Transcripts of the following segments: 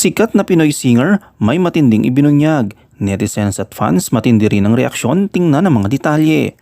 Sikat na Pinoy singer, may matinding ibinunyag. Netizens at fans matindi rin ang reaksyon, tingnan ang mga detalye.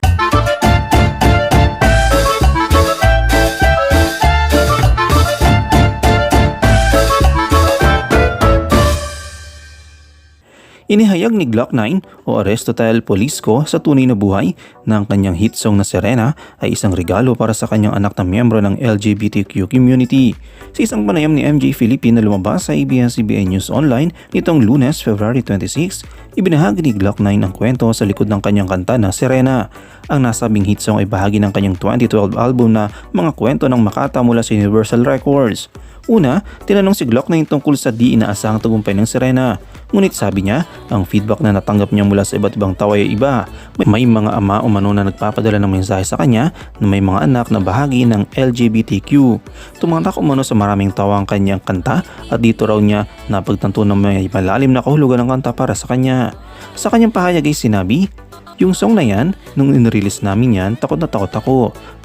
Inihayag ni Glock 9 o Aristotle Polisco sa tunay na buhay na ang kanyang hit song na Serena ay isang regalo para sa kanyang anak na miyembro ng LGBTQ community. Sa isang panayam ni MJ Philippine na lumabas sa ABS-CBN News Online nitong Lunes, February 26, ibinahagi ni Glock 9 ang kwento sa likod ng kanyang kanta na Serena. Ang nasabing hit song ay bahagi ng kanyang 2012 album na Mga Kwento ng Makata mula sa Universal Records. Una, tinanong si Glock 9 tungkol sa di inaasahang tagumpay ng Serena. Ngunit sabi niya, ang feedback na natanggap niya mula sa iba't ibang tao ay iba. May mga ama o mano na nagpapadala ng mensahe sa kanya na may mga anak na bahagi ng LGBTQ. Tumatak umano sa maraming tawa ang kanyang kanta at dito raw niya napagtanto na may malalim na kahulugan ng kanta para sa kanya. Sa kanyang pahayag ay sinabi, yung song na yan, nung in-release namin yan, takot na takot ako.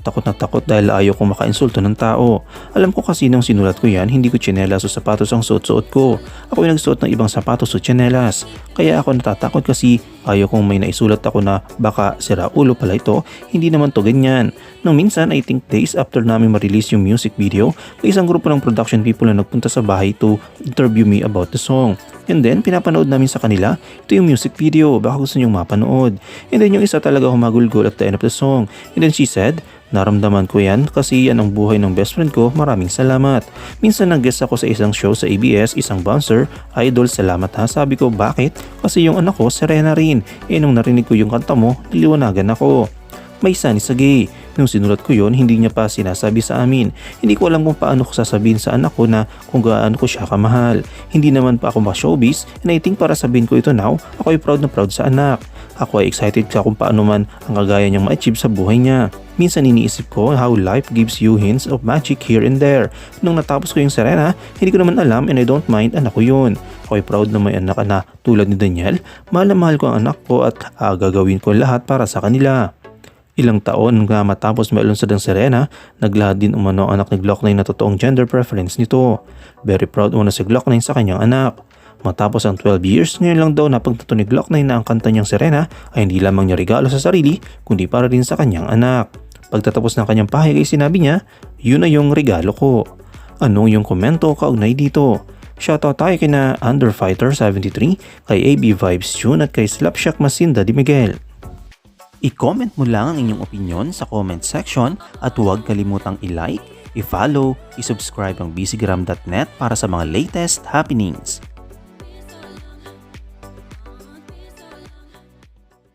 Takot na takot dahil ayaw kong makainsulto ng tao. Alam ko kasi nung sinulat ko yan, hindi ko tsinelas o sapatos ang suot-suot ko. Ako ay nagsuot ng ibang sapatos o tsinelas. Kaya ako natatakot kasi ayaw kong may naisulat ako na baka sira ulo pala ito, hindi naman to ganyan. Nung minsan, I think days after namin ma-release yung music video, may isang grupo ng production people na nagpunta sa bahay to interview me about the song. And then, pinapanood namin sa kanila, ito yung music video, baka gusto nyong mapanood. And then yung isa talaga humagulgol at the end of the song. And then she said, naramdaman ko yan kasi yan ang buhay ng best friend ko, maraming salamat. Minsan nag-guest ako sa isang show sa ABS, isang bouncer, idol salamat ha. Sabi ko bakit? Kasi yung anak ko Serena rin. Nung narinig ko yung kanta mo, niliwanagan ako. May sani sa gay. Nung sinulat ko yon, hindi niya pa sinasabi sa amin. Hindi ko alam kung paano ko sasabihin sa anak ko na kung gaano ko siya kamahal. Hindi naman pa ako ma-showbiz and I think para sabihin ko ito now, ako ay proud na proud sa anak. Ako ay excited ka kung paano man ang kagaya niyang ma-achieve sa buhay niya. Minsan iniisip ko how life gives you hints of magic here and there. Nung natapos ko yung Serena, hindi ko naman alam and I don't mind, anak ko yun. Ako ay proud na may anak na tulad ni Daniel. Mahal na mahal ko ang anak ko at gagawin ko lahat para sa kanila. Ilang taon nga matapos mailunsad ang Serena, naglahad din umano ang anak ni Glock 9 na totoong gender preference nito. Very proud umano si Glock 9 sa kanyang anak. Matapos ang 12 years, ngayon lang daw napagtanto ni Glock 9 na ang kanta niyang Serena ay hindi lamang niya regalo sa sarili, kundi para rin sa kanyang anak. Pagtatapos ng kanyang pahayag ay sinabi niya, yun na yung regalo ko. Anong yung komento kaugnay dito? Shoutout tayo kina Underfighter73, kay AB Vibes June at kay Slapshack Masinda Di Miguel. I-comment mo lang ang inyong opinion sa comment section at huwag kalimutang i-like, i-follow, i-subscribe ang bcgram.net para sa mga latest happenings.